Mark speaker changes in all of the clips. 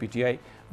Speaker 1: PTI।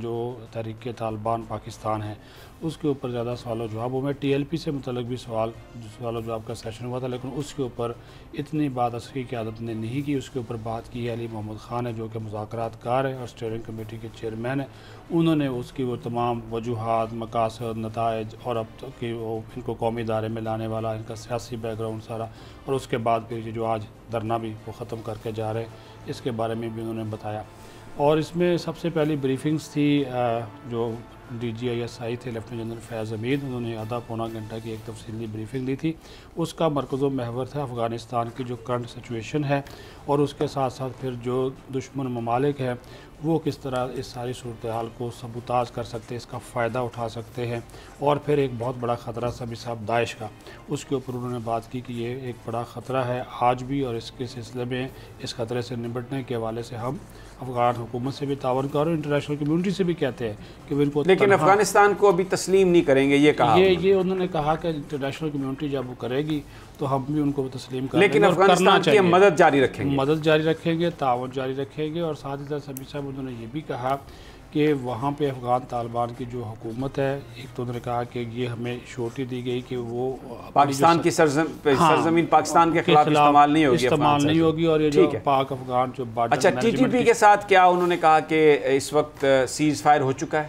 Speaker 2: جو تحریک طالبان پاکستان ہے اس کے اوپر زیادہ سوال و جواب. وہ میں ٹی ایل پی سے متعلق بھی سوال و جواب کا سیشن ہوا تھا، لیکن اس کے اوپر اتنی بات عسکری قیادت نے نہیں کی. اس کے اوپر بات کی ہے علی محمد خان ہے جو کہ مذاکرات کار ہے اور اسٹیئرنگ کمیٹی کے چیئرمین ہیں. انہوں نے اس کی وہ تمام وجوہات، مقاصد، نتائج اور اب تک کہ وہ ان کو قومی ادارے میں لانے والا ان کا سیاسی بیک گراؤنڈ سارا، اور اس کے بعد پھر جو آج دھرنا بھی وہ ختم کر کے جا رہے ہیں اس کے بارے میں بھی انہوں نے بتایا. اور اس میں سب سے پہلی بریفنگز تھی جو D G I S I تھے لیفٹیننٹ جنرل فیاض حمید، انہوں نے آدھا پونا گھنٹہ کی ایک تفصیلی بریفنگ دی تھی. اس کا مرکز و محور تھا افغانستان کی جو کرنٹ سچویشن ہے اور اس کے ساتھ ساتھ پھر جو دشمن ممالک ہیں وہ کس طرح اس ساری صورتحال کو سبوتاژ کر سکتے ہیں، اس کا فائدہ اٹھا سکتے ہیں. اور پھر ایک بہت بڑا خطرہ سبھی صاحب داعش کا، اس کے اوپر انہوں نے بات کی کہ یہ ایک بڑا خطرہ ہے آج بھی، اور اس کے سلسلے میں اس خطرے سے نمٹنے کے حوالے سے ہم افغان حکومت سے بھی تعاون کر رہے ہیں، انٹرنیشنل کمیونٹی سے بھی کہتے ہیں کہ وہ ان کو،
Speaker 1: لیکن افغانستان کو ابھی تسلیم نہیں کریں گے، یہ کہا
Speaker 2: یہ انہوں نے کہا کہ انٹرنیشنل کمیونٹی جب وہ کرے گی تو ہم بھی ان کو تسلیم کریں گے،
Speaker 1: لیکن افغانستان کی مدد جاری رکھیں گے،
Speaker 2: مدد جاری رکھیں گے، تعاون جاری رکھیں گے. اور ساتھ ہی ساتھ سبھی صاحب انہوں نے یہ بھی کہا کہ وہاں پہ افغان طالبان کی جو حکومت ہے، ایک تو انہوں نے کہا کہ یہ ہمیں شورٹی دی گئی کہ وہ
Speaker 1: پاکستان کی سرزمین پاکستان کے خلاف استعمال نہیں ہوگی،
Speaker 2: اور یہ جو پاک افغان جو بارڈر.
Speaker 1: اچھا، ٹی ٹی پی کے ساتھ کیا انہوں نے کہا کہ اس وقت سیز فائر ہو چکا ہے؟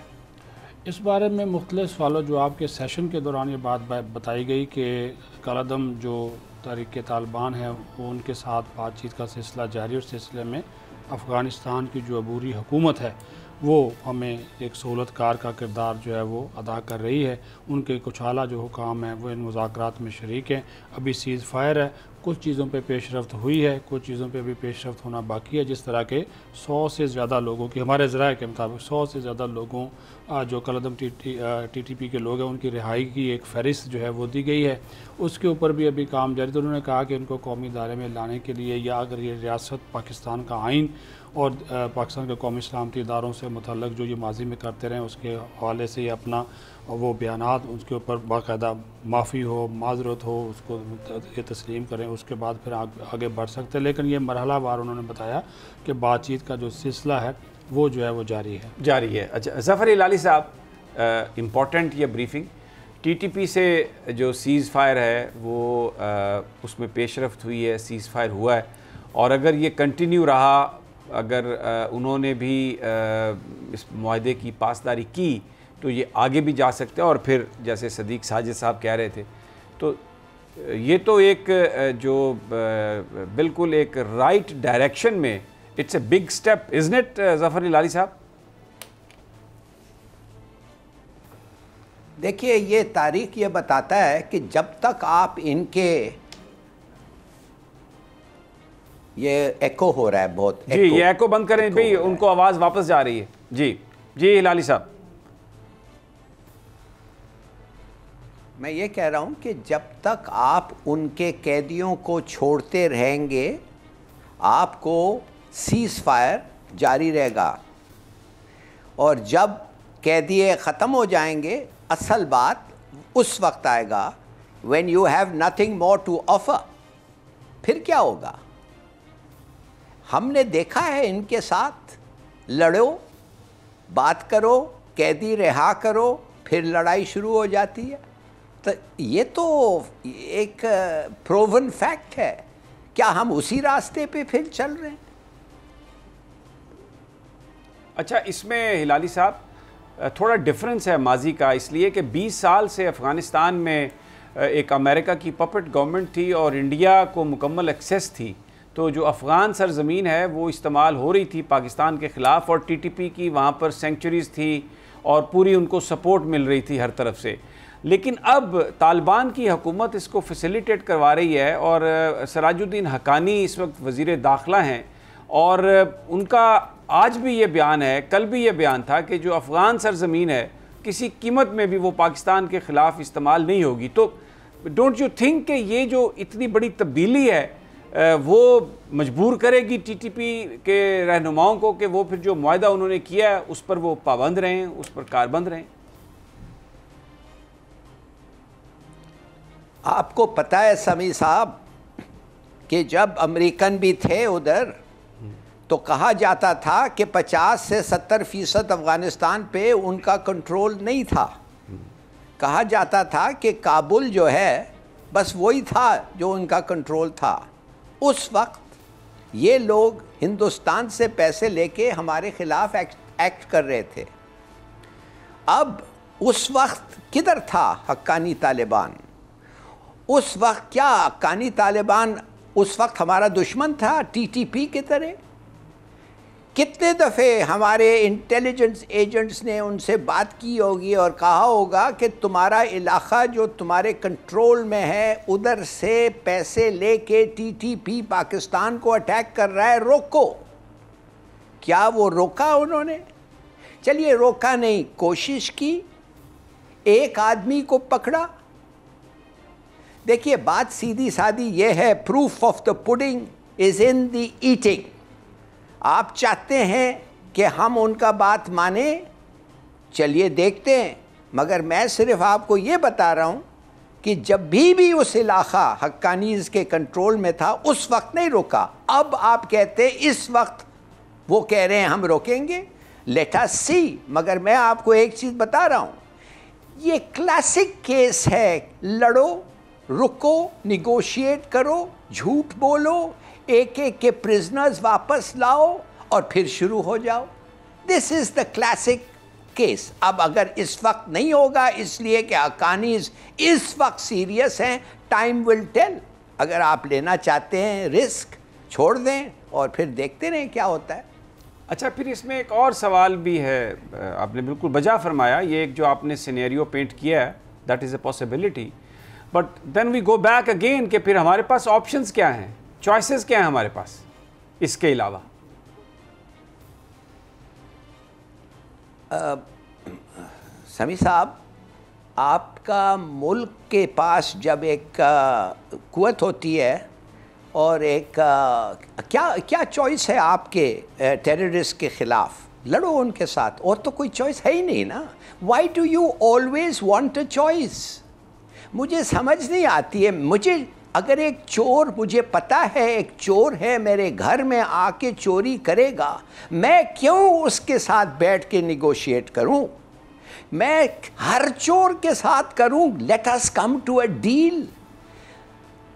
Speaker 2: اس بارے میں مختلف سوال و جواب کے سیشن کے دوران یہ بات بتائی گئی کہ کالعدم جو تحریک طالبان ہے وہ ان کے ساتھ بات چیت کا سلسلہ جاری، اور سلسلے میں افغانستان کی جو عبوری حکومت ہے وہ ہمیں ایک سہولت کار کا کردار جو ہے وہ ادا کر رہی ہے. ان کے کچھ اعلیٰ جو حکام ہیں وہ ان مذاکرات میں شریک ہیں. ابھی سیز فائر ہے، کچھ چیزوں پہ پیش رفت ہوئی ہے، کچھ چیزوں پہ بھی پیش رفت ہونا باقی ہے. جس طرح کے 100 سے زیادہ لوگوں کی، ہمارے ذرائع کے مطابق 100 سے زیادہ لوگوں جو کالعدم ٹی ٹی پی کے لوگ ہیں ان کی رہائی کی ایک فہرست جو ہے وہ دی گئی ہے. اس کے اوپر بھی ابھی کام جاری. تو انہوں نے کہا کہ ان کو قومی ادارے میں لانے کے لیے، یا اگر یہ ریاست پاکستان کا آئین اور پاکستان کے قومی سلامتی اداروں سے متعلق جو یہ ماضی میں کرتے رہے اس کے حوالے سے یہ اپنا وہ بیانات اس کے اوپر باقاعدہ معافی ہو، معذرت ہو، اس کو یہ تسلیم کریں، اس کے بعد پھر آگے بڑھ سکتے ہیں. لیکن یہ مرحلہ وار انہوں نے بتایا کہ بات چیت کا جو سلسلہ ہے وہ جو ہے وہ جاری ہے.
Speaker 1: اچھا، ظفر ہلالی صاحب، امپورٹنٹ یہ بریفنگ ٹی ٹی پی سے جو سیز فائر ہے وہ اس میں پیش رفت ہوئی ہے، سیز فائر ہوا ہے، اور اگر یہ کنٹینیو رہا، اگر انہوں نے بھی اس معاہدے کی پاسداری کی تو یہ آگے بھی جا سکتے ہیں. اور پھر جیسے صدیق ساجد صاحب کہہ رہے تھے تو یہ تو ایک جو بالکل ایک رائٹ ڈائریکشن میں، it's a big step, isn't it Zafar Hilali صاحب؟
Speaker 3: دیکھیے، یہ تاریخ یہ بتاتا ہے کہ جب تک آپ ان کے، یہ ایکو ہو رہا ہے بہت،
Speaker 1: جی یہ ایکو بند کریں بھئی، ان کو آواز واپس جا رہی ہے. جی ہلالی صاحب،
Speaker 3: میں یہ کہہ رہا ہوں کہ جب تک آپ ان کے قیدیوں کو چھوڑتے رہیں گے آپ کو سیز فائر جاری رہے گا، اور جب قیدی ختم ہو جائیں گے اصل بات اس وقت آئے گا when you have nothing more to offer. پھر کیا ہوگا؟ ہم نے دیکھا ہے ان کے ساتھ، لڑو، بات کرو، قیدی رہا کرو، پھر لڑائی شروع ہو جاتی ہے. تو یہ تو ایک پروون فیکٹ ہے. کیا ہم اسی راستے پہ پھر چل رہے ہیں؟
Speaker 1: اچھا، اس میں ہلالی صاحب تھوڑا ڈیفرنس ہے ماضی کا، اس لیے کہ 20 سال سے افغانستان میں ایک امریکہ کی پپٹ گورنمنٹ تھی اور انڈیا کو مکمل ایکسیس تھی. تو جو افغان سرزمین ہے وہ استعمال ہو رہی تھی پاکستان کے خلاف، اور ٹی ٹی پی کی وہاں پر سینکچریز تھی اور پوری ان کو سپورٹ مل رہی تھی ہر طرف سے. لیکن اب طالبان کی حکومت اس کو فیسیلیٹیٹ کروا رہی ہے، اور سراج الدین حقانی اس وقت وزیر داخلہ ہیں، اور ان کا آج بھی یہ بیان ہے، کل بھی یہ بیان تھا کہ جو افغان سرزمین ہے کسی قیمت میں بھی وہ پاکستان کے خلاف استعمال نہیں ہوگی. تو ڈونٹ یو تھنک کہ یہ جو اتنی بڑی تبدیلی ہے وہ مجبور کرے گی ٹی ٹی پی کے رہنماؤں کو کہ وہ پھر جو معاہدہ انہوں نے کیا ہے اس پر وہ پابند رہیں، اس پر کاربند رہیں؟
Speaker 3: آپ کو پتہ ہے سمیع صاحب کہ جب امریکن بھی تھے ادھر تو کہا جاتا تھا کہ 50 سے 70% افغانستان پہ ان کا کنٹرول نہیں تھا. کہا جاتا تھا کہ کابل جو ہے بس وہی تھا جو ان کا کنٹرول تھا. اس وقت یہ لوگ ہندوستان سے پیسے لے کے ہمارے خلاف ایکٹ کر رہے تھے. اب اس وقت کدھر تھا حقانی طالبان؟ اس وقت کیا حقانی طالبان اس وقت ہمارا دشمن تھا ٹی ٹی پی کی طرح؟ کتنے دفعے ہمارے انٹیلیجنس ایجنٹس نے ان سے بات کی ہوگی اور کہا ہوگا کہ تمہارا علاقہ جو تمہارے کنٹرول میں ہے ادھر سے پیسے لے کے ٹی ٹی پی پاکستان کو اٹیک کر رہا ہے، روکو. کیا وہ روکا انہوں نے؟ چلیے روکا نہیں، کوشش کی، ایک آدمی کو پکڑا. دیکھیے بات سیدھی سادی یہ ہے، proof of the pudding is in the eating. آپ چاہتے ہیں کہ ہم ان کا بات مانیں، چلیے دیکھتے ہیں. مگر میں صرف آپ کو یہ بتا رہا ہوں کہ جب بھی اس علاقہ حقانیز کے کنٹرول میں تھا اس وقت نہیں روکا. اب آپ کہتے اس وقت وہ کہہ رہے ہیں ہم روکیں گے. لیٹ اس سی. مگر میں آپ کو ایک چیز بتا رہا ہوں، یہ کلاسک کیس ہے، لڑو، رکو، نیگوشیٹ کرو، جھوٹ بولو، ایک ایک کے پرزنرز واپس لاؤ اور پھر شروع ہو جاؤ. دس از دا کلاسک کیس. اب اگر اس وقت نہیں ہوگا اس لیے کہ حقانیز اس وقت سیریس ہیں، ٹائم ول ٹیل. اگر آپ لینا چاہتے ہیں رسک چھوڑ دیں اور پھر دیکھتے رہیں کیا ہوتا ہے.
Speaker 1: اچھا پھر اس میں ایک اور سوال بھی ہے، آپ نے بالکل بجا فرمایا، یہ ایک جو آپ نے سینیریو پینٹ کیا ہے that is a possibility, but then we go back again کہ پھر ہمارے پاس آپشنز کیا ہیں، چوائسز کیا ہیں ہمارے پاس اس کے علاوہ؟
Speaker 3: سمیع صاحب، آپ کا ملک کے پاس جب ایک قوت ہوتی ہے اور ایک کیا چوائس ہے آپ کے ٹیررسٹ کے خلاف؟ لڑو ان کے ساتھ، اور تو کوئی چوائس ہے ہی نہیں نا. Why do you always want a choice? مجھے سمجھ نہیں آتی ہے. مجھے اگر ایک چور، مجھے پتا ہے ایک چور ہے میرے گھر میں آ کے چوری کرے گا، میں کیوں اس کے ساتھ بیٹھ کے نیگوشیٹ کروں؟ میں ہر چور کے ساتھ کروں let us come to a deal.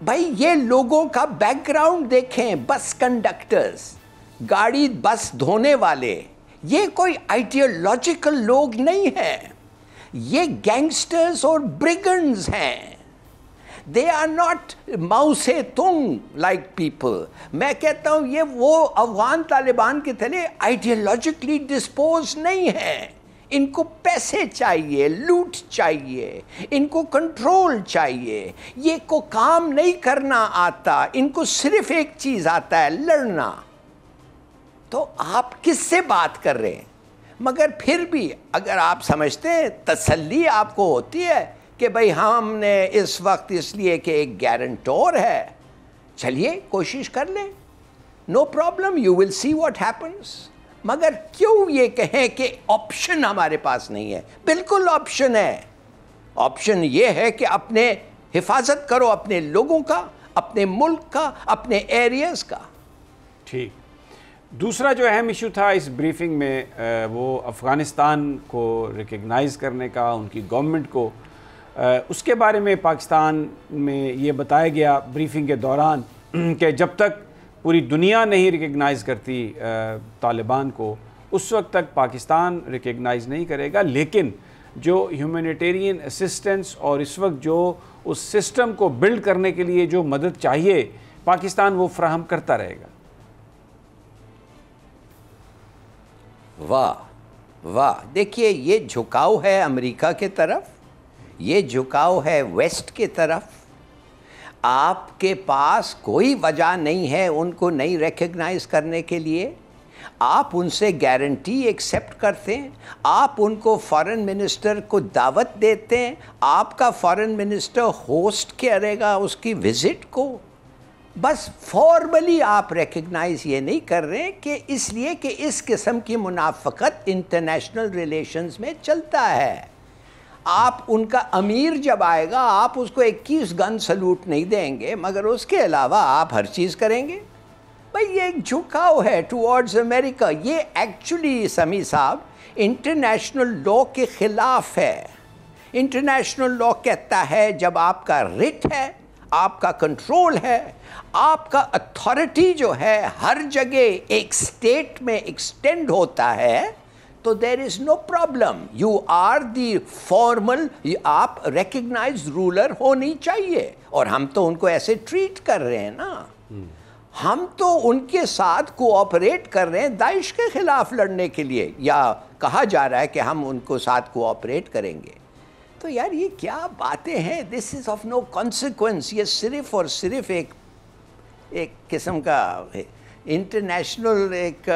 Speaker 3: بھائی یہ لوگوں کا بیک گراؤنڈ دیکھیں، بس کنڈکٹرز، گاڑی بس دھونے والے، یہ کوئی آئیڈیالوجیکل لوگ نہیں ہیں، یہ گینگسٹرز اور برگنڈز ہیں. They are not ماؤ سے تنگ like people. میں کہتا ہوں یہ وہ افغان طالبان کے تلے آئیڈیالوجیکلی ڈسپوز نہیں ہیں. ان کو پیسے چاہیے، لوٹ چاہیے، ان کو کنٹرول چاہیے. یہ کو کام نہیں کرنا آتا، ان کو صرف ایک چیز آتا ہے، لڑنا. تو آپ کس سے بات کر رہے ہیں؟ مگر پھر بھی اگر آپ سمجھتے ہیں، تسلی آپ کو ہوتی ہے کہ بھئی ہم نے اس وقت اس لیے کہ ایک گارنٹور ہے، چلیے کوشش کر لیں، نو problem, you will see what happens. مگر کیوں یہ کہیں کہ آپشن ہمارے پاس نہیں ہے؟ بالکل آپشن ہے. آپشن یہ ہے کہ اپنے حفاظت کرو، اپنے لوگوں کا، اپنے ملک کا، اپنے ایریاز کا.
Speaker 1: ٹھیک. دوسرا جو اہم ایشو تھا اس بریفنگ میں وہ افغانستان کو ریکگنائز کرنے کا، ان کی گورنمنٹ کو، اس کے بارے میں پاکستان میں یہ بتایا گیا بریفنگ کے دوران کہ جب تک پوری دنیا نہیں ریکگنائز کرتی طالبان کو اس وقت تک پاکستان ریکگنائز نہیں کرے گا، لیکن جو ہیومینیٹیرین اسسٹنس اور اس وقت جو اس سسٹم کو بلڈ کرنے کے لیے جو مدد چاہیے پاکستان وہ فراہم کرتا رہے گا.
Speaker 3: واہ واہ. دیکھیے یہ جھکاؤ ہے امریکہ کے طرف، یہ جھکاؤ ہے ویسٹ کے طرف. آپ کے پاس کوئی وجہ نہیں ہے ان کو نہیں ریکگنائز کرنے کے لیے. آپ ان سے گارنٹی ایکسیپٹ کرتے ہیں، آپ ان کو فارن منسٹر کو دعوت دیتے ہیں، آپ کا فارن منسٹر ہوسٹ کرے گا اس کی وزٹ کو. بس فارملی آپ ریکگنائز یہ نہیں کر رہے کہ اس لیے کہ اس قسم کی منافقت انٹرنیشنل ریلیشنز میں چلتا ہے. آپ ان کا امیر جب آئے گا آپ اس کو 21 گن سلوٹ نہیں دیں گے، مگر اس کے علاوہ آپ ہر چیز کریں گے. بھائی یہ ایک جھکاؤ ہے ٹوارڈز امریکہ. یہ ایکچولی سمیع صاحب انٹرنیشنل لا کے خلاف ہے. انٹرنیشنل لا کہتا ہے جب آپ کا رٹ ہے, آپ کا کنٹرول ہے, آپ کا اتھارٹی جو ہے ہر جگہ ایک سٹیٹ میں ایکسٹینڈ ہوتا ہے, تو there is no problem. You are the formal, آپ ریکگنائز رولر ہونی چاہیے. اور ہم تو ان کو ایسے ٹریٹ کر رہے ہیں نا, ہم تو ان کے ساتھ کوآپریٹ کر رہے ہیں داعش کے خلاف لڑنے کے لیے, یا کہا جا رہا ہے کہ ہم ان کو ساتھ کوآپریٹ کریں گے. تو یار یہ کیا باتیں ہیں, دس از آف نو کانسیکوینس. یہ صرف اور صرف ایک قسم کا انٹرنیشنل ایک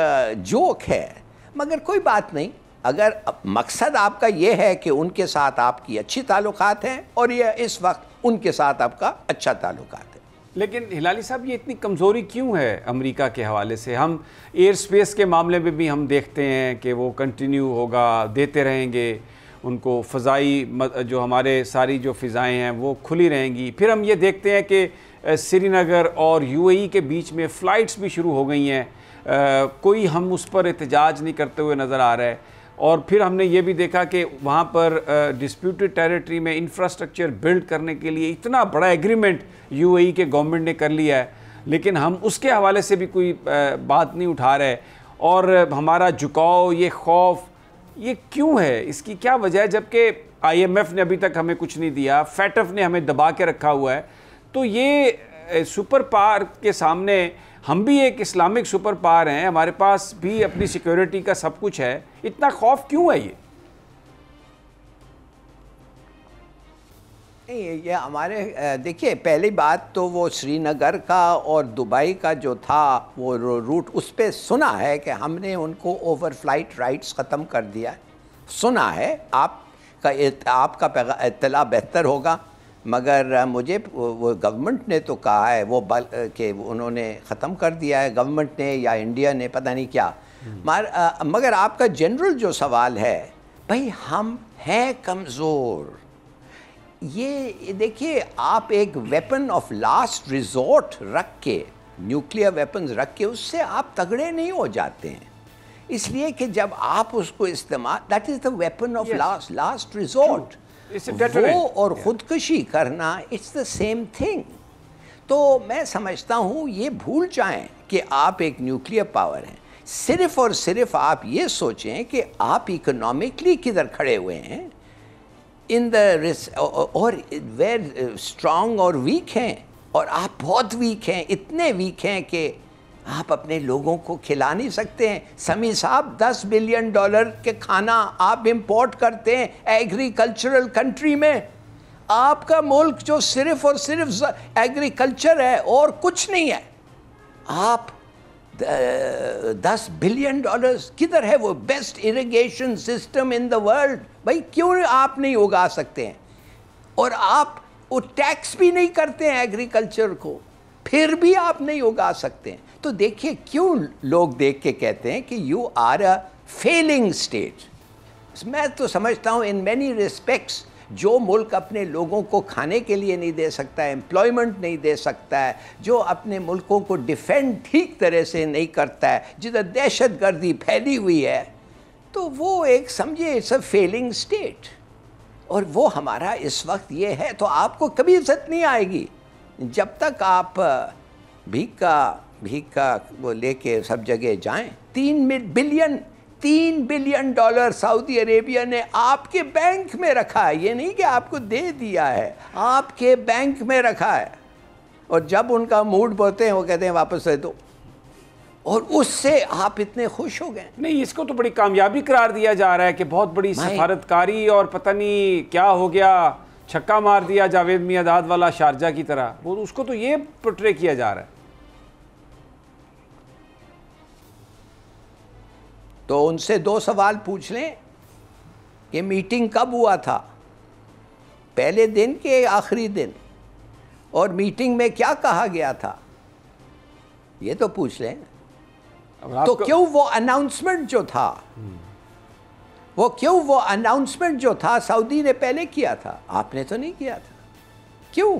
Speaker 3: جوک ہے. مگر کوئی بات نہیں, اگر مقصد آپ کا یہ ہے کہ ان کے ساتھ آپ کی اچھی تعلقات ہیں اور یہ اس وقت ان کے ساتھ آپ کا اچھا تعلقات ہے.
Speaker 1: لیکن ہلالی صاحب یہ اتنی کمزوری کیوں ہے امریکہ کے حوالے سے؟ ہم ایئر سپیس کے معاملے میں بھی ہم دیکھتے ہیں کہ وہ کنٹینیو ہوگا, دیتے رہیں گے ان کو, فضائی جو ہمارے ساری جو فضائیں ہیں وہ کھلی رہیں گی. پھر ہم یہ دیکھتے ہیں کہ سری نگر اور یو اے ای کے بیچ میں فلائٹس بھی شروع ہو گئی ہیں, کوئی ہم اس پر احتجاج نہیں کرتے ہوئے نظر آ رہا ہے. اور پھر ہم نے یہ بھی دیکھا کہ وہاں پر ڈسپیوٹڈ ٹیریٹری میں انفراسٹرکچر بلڈ کرنے کے لیے اتنا بڑا ایگریمنٹ یو اے ای کے گورنمنٹ نے کر لیا ہے, لیکن ہم اس کے حوالے سے بھی کوئی بات نہیں اٹھا رہے. اور ہمارا جھکاؤ, یہ خوف, یہ کیوں ہے؟ اس کی کیا وجہ ہے؟ جبکہ آئی ایم ایف نے ابھی تک ہمیں کچھ نہیں دیا, فیٹف نے ہمیں دبا کے رکھا ہوا ہے. تو یہ سپر پاور کے سامنے ہم بھی ایک اسلامک سپر پاور ہیں, ہمارے پاس بھی اپنی سیکیورٹی کا سب کچھ ہے, اتنا خوف کیوں ہے؟
Speaker 3: یہ ہمارے دیکھیے, پہلی بات تو وہ سری نگر کا اور دبئی کا جو تھا وہ روٹ, اس پہ سنا ہے کہ ہم نے ان کو اوور فلائٹ رائٹس ختم کر دیا ہے. سنا ہے, آپ کا اطلاع بہتر ہوگا, مگر مجھے وہ گورنمنٹ نے تو کہا ہے وہ کہ انہوں نے ختم کر دیا ہے, گورنمنٹ نے یا انڈیا نے, پتہ نہیں کیا. مگر آپ کا جنرل جو سوال ہے, بھائی ہم ہیں کمزور. یہ دیکھیے, آپ ایک ویپن آف لاسٹ ریزورٹ رکھ کے, نیوکلیئر ویپنز رکھ کے, اس سے آپ تگڑے نہیں ہو جاتے ہیں. اس لیے کہ جب آپ اس کو استعمال, that is the weapon of last resort. وہ اور خودکشی کرنا, اٹس دا سیم تھنگ. تو میں سمجھتا ہوں یہ بھول جائیں کہ آپ ایک نیوکلیئر پاور ہیں. صرف اور صرف آپ یہ سوچیں کہ آپ اکنامکلی کدھر کھڑے ہوئے ہیں, اور ویئر اسٹرانگ اور ویک ہیں, اور آپ بہت ویک ہیں, اتنے ویک ہیں کہ آپ اپنے لوگوں کو کھلا نہیں سکتے ہیں. سمیع صاحب, $10 بلین کے کھانا آپ امپورٹ کرتے ہیں ایگریکلچرل کنٹری میں. آپ کا ملک جو صرف اور صرف ایگریکلچر ہے اور کچھ نہیں ہے, آپ $10 بلین کدھر ہے؟ وہ best irrigation system in the world. بھائی کیوں آپ نہیں اگا سکتے ہیں؟ اور آپ وہ ٹیکس بھی نہیں کرتے ہیں ایگریکلچر کو, پھر بھی آپ نہیں اگا سکتے ہیں. تو دیکھیے کیوں لوگ دیکھ کے کہتے ہیں کہ you are a failing state. میں تو سمجھتا ہوں ان مینی ریسپیکٹس جو ملک اپنے لوگوں کو کھانے کے لیے نہیں دے سکتا ہے, امپلائمنٹ نہیں دے سکتا ہے, جو اپنے ملکوں کو ڈیفینڈ ٹھیک طرح سے نہیں کرتا ہے, جدھر دہشت گردی پھیلی ہوئی ہے, تو وہ ایک سمجھے اٹس اے فیلنگ اسٹیٹ. اور وہ ہمارا اس وقت یہ ہے. تو آپ کو کبھی عزت نہیں آئے گی جب تک آپ بھیک کا وہ لے کے سب جگہ جائیں. $3 بلین سعودی عربیہ نے آپ کے بینک میں رکھا ہے. یہ نہیں کہ آپ کو دے دیا ہے, آپ کے بینک میں رکھا ہے. اور جب ان کا موڈ بولتے ہیں وہ کہتے ہیں واپس دے دو, اور اس سے آپ اتنے خوش ہو گئے.
Speaker 1: نہیں, اس کو تو بڑی کامیابی قرار دیا جا رہا ہے کہ بہت بڑی سفارتکاری, اور پتہ نہیں کیا ہو گیا, چھکا مار دیا جاوید میاں والا شارجہ کی طرح. وہ اس کو تو یہ پورٹرے کیا جا رہا ہے.
Speaker 3: تو ان سے 2 سوال پوچھ لیں کہ میٹنگ کب ہوا تھا, پہلے دن کے آخری دن, اور میٹنگ میں کیا کہا گیا تھا, یہ تو پوچھ لیں. تو کیوں وہ اناؤنسمنٹ جو تھا سعودی نے پہلے کیا تھا, آپ نے تو نہیں کیا تھا, کیوں؟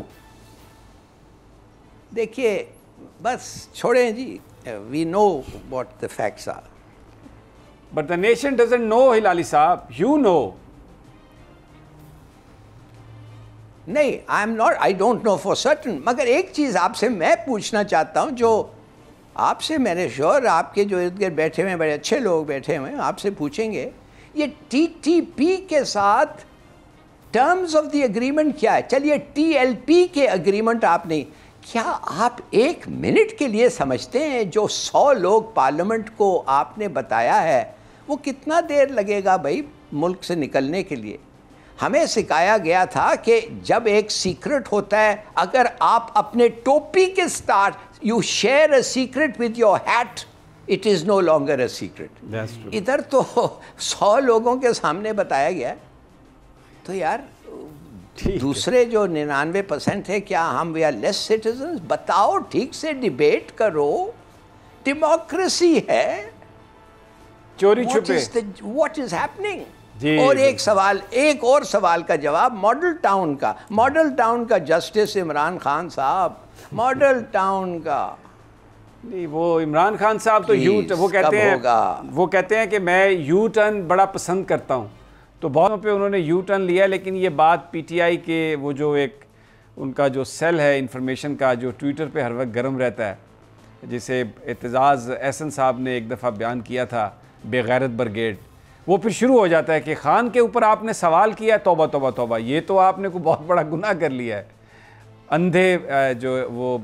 Speaker 3: دیکھیے بس چھوڑیں جی, we know what the facts are.
Speaker 1: But the nation doesn't know, Hilali Saab. You know.
Speaker 3: نہیں I don't know for certain. مگر ایک چیز آپ سے میں پوچھنا چاہتا ہوں جو آپ سے میں نے شور آپ کے جو ارد گرد بیٹھے ہوئے ہیں بڑے اچھے لوگ بیٹھے ہوئے ہیں آپ سے پوچھیں گے یہ TTP کے ساتھ ٹرمز آف دی اگریمنٹ کیا ہے. چلیے TLP کے اگریمنٹ آپ نہیں, کیا آپ ایک منٹ کے لیے سمجھتے ہیں جو 100 لوگ پارلیمنٹ کو آپ نے بتایا ہے وہ کتنا دیر لگے گا بھائی ملک سے نکلنے کے لیے؟ ہمیں سکھایا گیا تھا کہ جب ایک سیکرٹ ہوتا ہے, اگر آپ اپنے ٹوپی کے ساتھ you share a secret with your hat, it is no longer a secret. ادھر تو 100 لوگوں کے سامنے بتایا گیا ہے. تو یار دوسرے جو 99% ہے کیا ہم وی آر لیس سٹیزنز؟ بتاؤ, ٹھیک سے ڈیبیٹ کرو, ڈیموکریسی ہے.
Speaker 1: چوری چھپے
Speaker 3: واٹ از ہیپننگ. اور ایک اور سوال کا جواب ماڈل ٹاؤن کا جسٹس عمران خان صاحب, ماڈل ٹاؤن کا.
Speaker 1: نہیں, وہ عمران خان صاحب تو وہ کہتے ہیں کہ میں یو ٹرن بڑا پسند کرتا ہوں, تو بہت پہ انہوں نے یو ٹرن لیا. لیکن یہ بات PTI کے وہ جو ایک ان کا جو سیل ہے انفارمیشن کا جو ٹویٹر پہ ہر وقت گرم رہتا ہے, جسے اعتزاز احسن صاحب نے ایک دفعہ بیان کیا تھا, بے غیرت برگیڈ, وہ پھر شروع ہو جاتا ہے کہ خان کے اوپر آپ نے سوال کیا, توبہ توبہ توبہ, یہ تو آپ نے کوئی بہت بڑا گناہ کر لیا ہے. اندھے جو وہ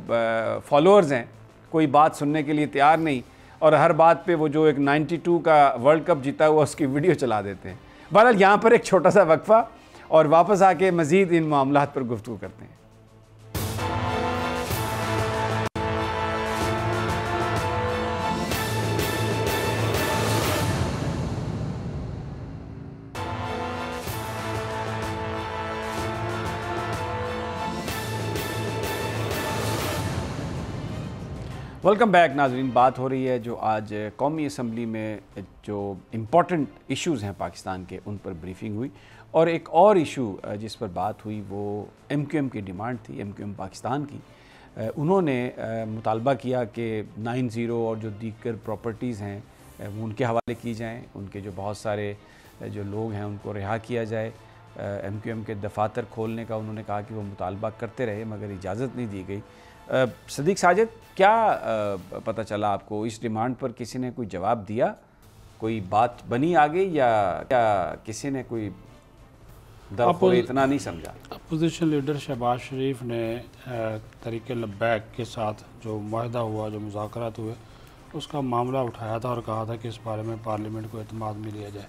Speaker 1: فالوورز ہیں کوئی بات سننے کے لیے تیار نہیں, اور ہر بات پہ وہ جو ایک 92 کا ورلڈ کپ جیتا ہوا اس کی ویڈیو چلا دیتے ہیں. بہرحال یہاں پر ایک چھوٹا سا وقفہ اور واپس آ کے مزید ان معاملات پر گفتگو کرتے ہیں. ویلکم بیک ناظرین. بات ہو رہی ہے جو آج قومی اسمبلی میں جو امپورٹنٹ ایشوز ہیں پاکستان کے, ان پر بریفنگ ہوئی. اور ایک اور ایشو جس پر بات ہوئی وہ MQM کی ڈیمانڈ تھی, MQM پاکستان کی. انہوں نے مطالبہ کیا کہ 90 اور جو دیگر پراپرٹیز ہیں وہ ان کے حوالے کی جائیں, ان کے جو بہت سارے جو لوگ ہیں ان کو رہا کیا جائے. MQM کے دفاتر کھولنے کا انہوں نے کہا کہ وہ مطالبہ کرتے رہے مگر اجازت نہیں دی گئی. صدیق ساجد, کیا پتہ چلا آپ کو اس ڈیمانڈ پر؟ کسی نے کوئی جواب دیا, کوئی بات بنی آگے, یا کیا کسی نے کوئی درخور اتنا نہیں سمجھا؟
Speaker 2: اپوزیشن لیڈر شہباز شریف نے تحریک لبیک کے ساتھ جو معاہدہ ہوا, جو مذاکرات ہوئے, اس کا معاملہ اٹھایا تھا اور کہا تھا کہ اس بارے میں پارلیمنٹ کو اعتماد میں لیا جائے.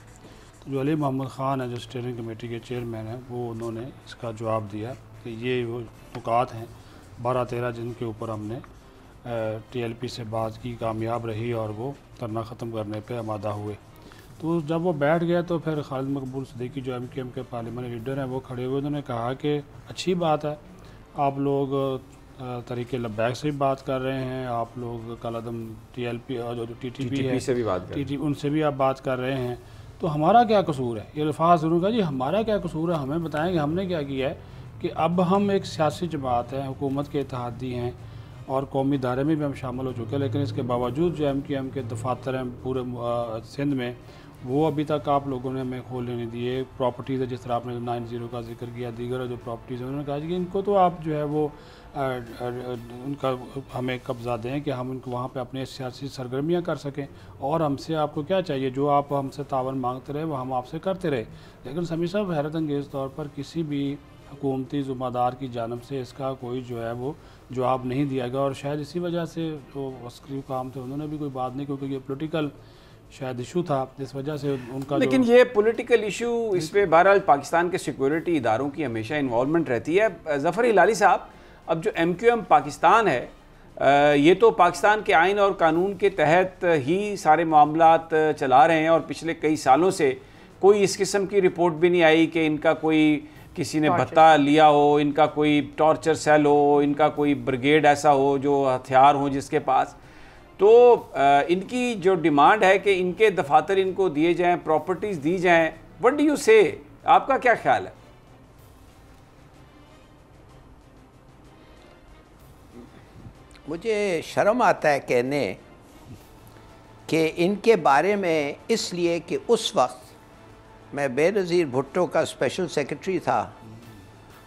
Speaker 2: تو جو علی محمد خان ہے جو اسٹیئرنگ کمیٹی کے چیئرمین ہیں, وہ انہوں نے اس کا جواب دیا کہ یہ وہ نکات ہیں 12-13 جن کے اوپر ہم نے TLP سے بات کی, کامیاب رہی اور وہ دھرنا ختم کرنے پہ آمادہ ہوئے. تو جب وہ بیٹھ گئے تو پھر خالد مقبول صدیقی جو MQM کے پارلیمانی لیڈر ہیں وہ کھڑے ہوئے, انہوں نے کہا کہ اچھی بات ہے, آپ لوگ تحریک لبیک سے بھی بات کر رہے ہیں, آپ لوگ کالعدم TLP اور جو TTP ہے
Speaker 1: سے بھی بات کر رہے ہیں,
Speaker 2: ان سے بھی آپ بات کر رہے ہیں, تو ہمارا کیا قصور ہے؟ یہ الفاظ ضرور کہا جی ہمارا کیا قصور ہے, ہمیں بتائیں کہ ہم نے کیا کیا ہے کہ اب ہم ایک سیاسی جماعت ہیں, حکومت کے اتحادی ہیں اور قومی ادارے میں بھی ہم شامل ہو چکے ہیں, لیکن اس کے باوجود جو MQM کے دفاتر ہیں پورے سندھ میں وہ ابھی تک آپ لوگوں نے ہمیں کھولنے نہیں دیے. پراپرٹیز ہے جس طرح آپ نے 90 کا ذکر کیا, دیگر جو پراپرٹیز ہیں انہوں نے کہا کہ ان کو تو آپ جو ہے وہ ان کا ہمیں قبضہ دیں کہ ہم ان کو وہاں پہ اپنے سیاسی سرگرمیاں کر سکیں, اور ہم سے آپ کو کیا چاہیے, جو آپ ہم سے تعاون مانگتے رہے وہ ہم آپ سے کرتے رہے. لیکن سمیع صاحب حیرت انگیز طور پر کسی بھی حکومتی ذمہ دار کی جانب سے اس کا کوئی جو ہے وہ جواب نہیں دیا گیا, اور شاید اسی وجہ سے جو عسکری حکام تھے انہوں نے بھی کوئی بات نہیں, کیونکہ یہ پولیٹیکل شاید ایشو تھا, اس وجہ سے ان کا.
Speaker 1: لیکن یہ پولیٹیکل ایشو, اس پہ بہرحال پاکستان کے سیکورٹی اداروں کی ہمیشہ انوالومنٹ رہتی ہے. ظفر ہلالی صاحب, اب جو MQM پاکستان ہے یہ تو پاکستان کے آئین اور قانون کے تحت ہی سارے معاملات چلا رہے ہیں, اور پچھلے کئی سالوں سے کوئی اس قسم کی رپورٹ بھی نہیں آئی کہ ان کا کوئی کسی نے بھتہ لیا ہو, ان کا کوئی ٹارچر سیل ہو, ان کا کوئی بریگیڈ ایسا ہو جو ہتھیار ہوں جس کے پاس. تو ان کی جو ڈیمانڈ ہے کہ ان کے دفاتر ان کو دیے جائیں, پراپرٹیز دی جائیں, وٹ ڈو یو سے, آپ کا کیا خیال ہے؟
Speaker 3: مجھے شرم آتا ہے کہنے کہ ان کے بارے میں اس لیے کہ اس وقت میں بے نظیر بھٹو کا اسپیشل سیکرٹری تھا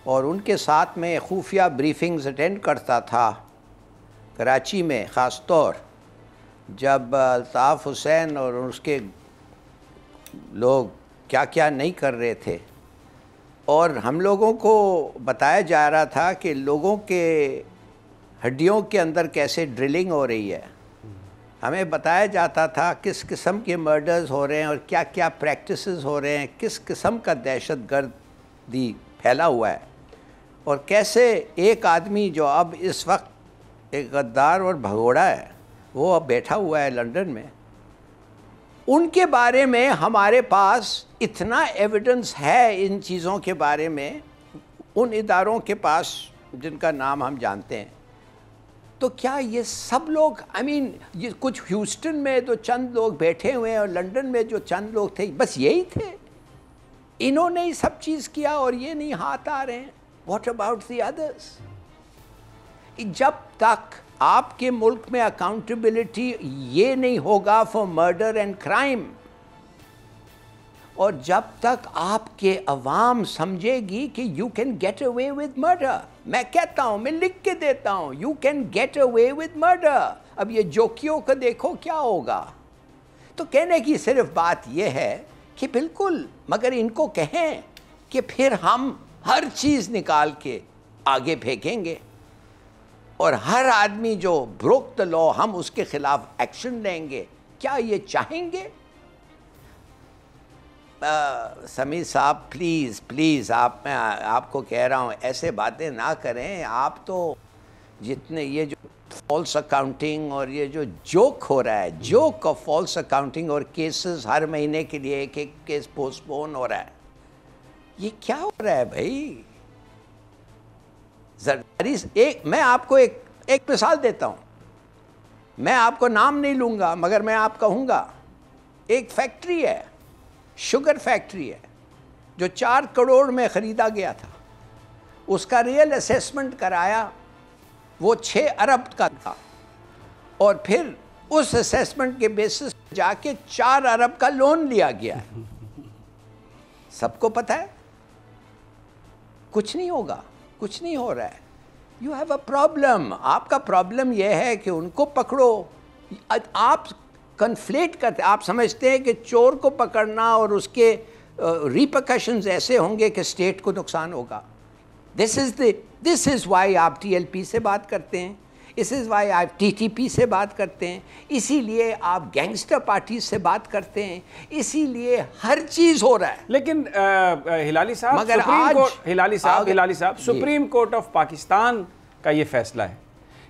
Speaker 3: اور ان کے ساتھ میں خفیہ بریفنگز اٹینڈ کرتا تھا کراچی میں، خاص طور جب الطاف حسین اور اس کے لوگ کیا کیا نہیں کر رہے تھے، اور ہم لوگوں کو بتایا جا رہا تھا کہ لوگوں کے ہڈیوں کے اندر کیسے ڈرلنگ ہو رہی ہے، ہمیں بتایا جاتا تھا کس قسم کے مرڈرز ہو رہے ہیں اور کیا کیا پریکٹسز ہو رہے ہیں، کس قسم کا دہشت گردی پھیلا ہوا ہے، اور کیسے ایک آدمی جو اب اس وقت ایک غدار اور بھگوڑا ہے وہ اب بیٹھا ہوا ہے لندن میں، ان کے بارے میں ہمارے پاس اتنا ایویڈنس ہے ان چیزوں کے بارے میں، ان اداروں کے پاس جن کا نام ہم جانتے ہیں. تو کیا یہ سب لوگ یہ کچھ ہیوسٹن میں جو چند لوگ بیٹھے ہوئے ہیں اور لندن میں جو چند لوگ تھے بس یہی تھے؟ انہوں نے ہی سب چیز کیا اور یہ نہیں ہاتھ آ رہے ہیں؟ واٹ اباؤٹ دی ادرس؟ جب تک آپ کے ملک میں اکاؤنٹیبلٹی یہ نہیں ہوگا فار مرڈر اینڈ کرائم، اور جب تک آپ کے عوام سمجھے گی کہ you can get away with murder, میں کہتا ہوں، میں لکھ کے دیتا ہوں، you can get away with murder. اب یہ جوکیوں کو دیکھو کیا ہوگا. تو کہنے کی صرف بات یہ ہے کہ بالکل، مگر ان کو کہیں کہ پھر ہم ہر چیز نکال کے آگے پھینکیں گے اور ہر آدمی جو بروک دا لا ہم اس کے خلاف ایکشن لیں گے. کیا یہ چاہیں گے؟ سمیع صاحب پلیز میں آپ کو کہہ رہا ہوں ایسے باتیں نہ کریں. آپ تو جتنے یہ جو فالس اکاؤنٹنگ اور یہ جو جوک ہو رہا ہے، جوک آف فالس اکاؤنٹنگ اور کیسز ہر مہینے کے لیے ایک کیس پوسٹ پون ہو رہا ہے، یہ کیا ہو رہا ہے بھائی؟ میں آپ کو ایک مثال دیتا ہوں، میں آپ کو نام نہیں لوں گا مگر میں آپ کہوں گا، ایک فیکٹری ہے، شوگر فیکٹری ہے، جو 4 کروڑ میں خریدا گیا تھا. اس کا ریئل اسیسمنٹ کرایا وہ 6 ارب کا تھا، اور پھر اس اسیسمنٹ کے بیسس پہ جا کے 4 ارب کا لون لیا گیا ہے. سب کو پتہ ہے کچھ نہیں ہوگا، کچھ نہیں ہو رہا ہے. You have a problem. آپ کا پرابلم یہ ہے کہ ان کو پکڑو. آپ کنفلیٹ کرتے، آپ سمجھتے ہیں کہ چور کو پکڑنا اور اس کے ریپرکشنز ایسے ہوں گے کہ اسٹیٹ کو نقصان ہوگا. دس از وائی آپ ٹی ایل پی سے بات کرتے ہیں، اس از وائی آپ ٹی ٹی پی سے بات کرتے ہیں، اسی لیے آپ گینگسٹر پارٹیز سے بات کرتے ہیں، اسی لیے ہر چیز ہو رہا ہے.
Speaker 1: لیکن ہلالی صاحب سپریم کورٹ آف پاکستان کا یہ فیصلہ ہے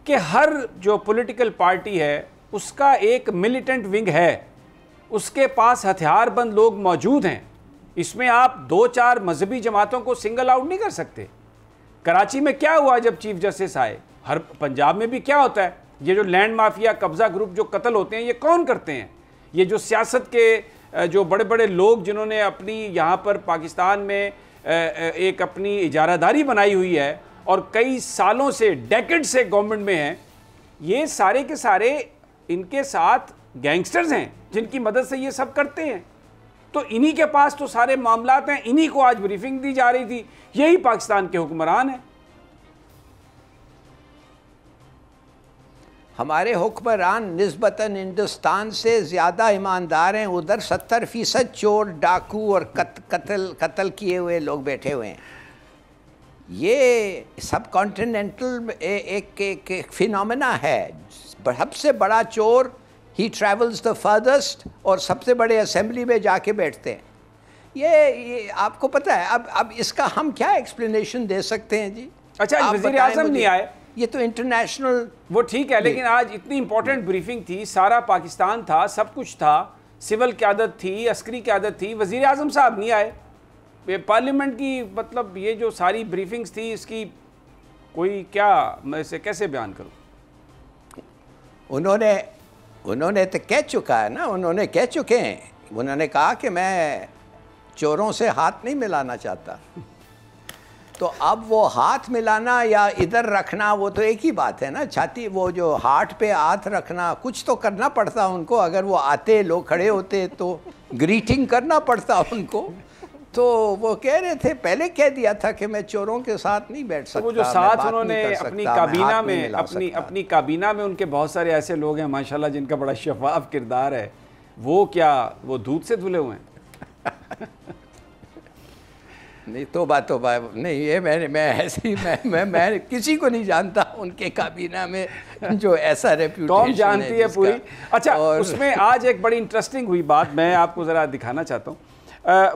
Speaker 1: کہ ہر جو پولیٹیکل پارٹی ہے اس کا ایک ملیٹنٹ ونگ ہے، اس کے پاس ہتھیار بند لوگ موجود ہیں. اس میں آپ 2-4 مذہبی جماعتوں کو سنگل آؤٹ نہیں کر سکتے. کراچی میں کیا ہوا جب چیف جسٹس آئے؟ ہر پنجاب میں بھی کیا ہوتا ہے؟ یہ جو لینڈ مافیا قبضہ گروپ جو قتل ہوتے ہیں یہ کون کرتے ہیں؟ یہ جو سیاست کے جو بڑے بڑے لوگ جنہوں نے اپنی یہاں پر پاکستان میں ایک اپنی اجارہ داری بنائی ہوئی ہے اور کئی سالوں سے ڈیکڈ سے گورنمنٹ میں ہیں، یہ سارے کے سارے ان کے ساتھ گینگسٹرز ہیں جن کی مدد سے یہ سب کرتے ہیں. تو انہی کے پاس تو سارے معاملات ہیں، انہی کو آج بریفنگ دی جا رہی تھی. یہی پاکستان کے حکمران ہیں.
Speaker 3: ہمارے حکمران نسبتاً ہندوستان سے زیادہ ایماندار ہیں. ادھر 70% چور، ڈاکو اور قتل کیے ہوئے لوگ بیٹھے ہوئے ہیں. یہ سب کانٹیننٹل ایک فینومینا ہے. سب سے بڑا چور ہی ٹریولز دا فردسٹ، اور سب سے بڑے اسمبلی میں جا کے بیٹھتے ہیں. یہ آپ کو پتہ ہے. اب اس کا ہم کیا ایکسپلینیشن دے سکتے ہیں جی؟
Speaker 1: اچھا، وزیر اعظم نہیں آئے،
Speaker 3: یہ تو انٹرنیشنل،
Speaker 1: وہ ٹھیک ہے، لیکن آج اتنی امپورٹنٹ بریفنگ تھی، سارا پاکستان تھا، سب کچھ تھا، سول قیادت تھی، عسکری قیادت تھی، وزیر اعظم صاحب نہیں آئے. پارلیمنٹ کی مطلب یہ جو ساری بریفنگز تھی اس کی کوئی کیا، میں اسے کیسے بیان کروں؟
Speaker 3: انہوں نے تو کہہ چکا ہے نا، انہوں نے کہہ چکے ہیں. انہوں نے کہا کہ میں چوروں سے ہاتھ نہیں ملانا چاہتا. تو اب وہ ہاتھ ملانا یا ادھر رکھنا وہ تو ایک ہی بات ہے نا. چھاتی وہ جو ہارٹ پہ ہاتھ رکھنا کچھ تو کرنا پڑتا ان کو. اگر وہ آتے لوگ کھڑے ہوتے تو گریٹنگ کرنا پڑتا ان کو. تو وہ کہہ رہے تھے پہلے کہہ دیا تھا کہ میں چوروں کے ساتھ نہیں بیٹھ سکتا.
Speaker 1: وہ جو ساتھ انہوں نے اپنی کابینہ میں ان کے بہت سارے ایسے لوگ ہیں ماشاءاللہ جن کا بڑا شفاف کردار ہے. وہ کیا وہ دودھ سے دھلے ہوئے ہیں؟
Speaker 3: نہیں توبہ نہیں. یہ میں ایسی میں کسی کو نہیں جانتا ان کے کابینہ میں جو ایسا ریپیوٹیشن ہے.
Speaker 1: جانتی ہے پوری. اچھا اس میں آج ایک بڑی انٹرسٹنگ ہوئی بات میں آپ کو ذرا دکھانا چاہتا ہوں.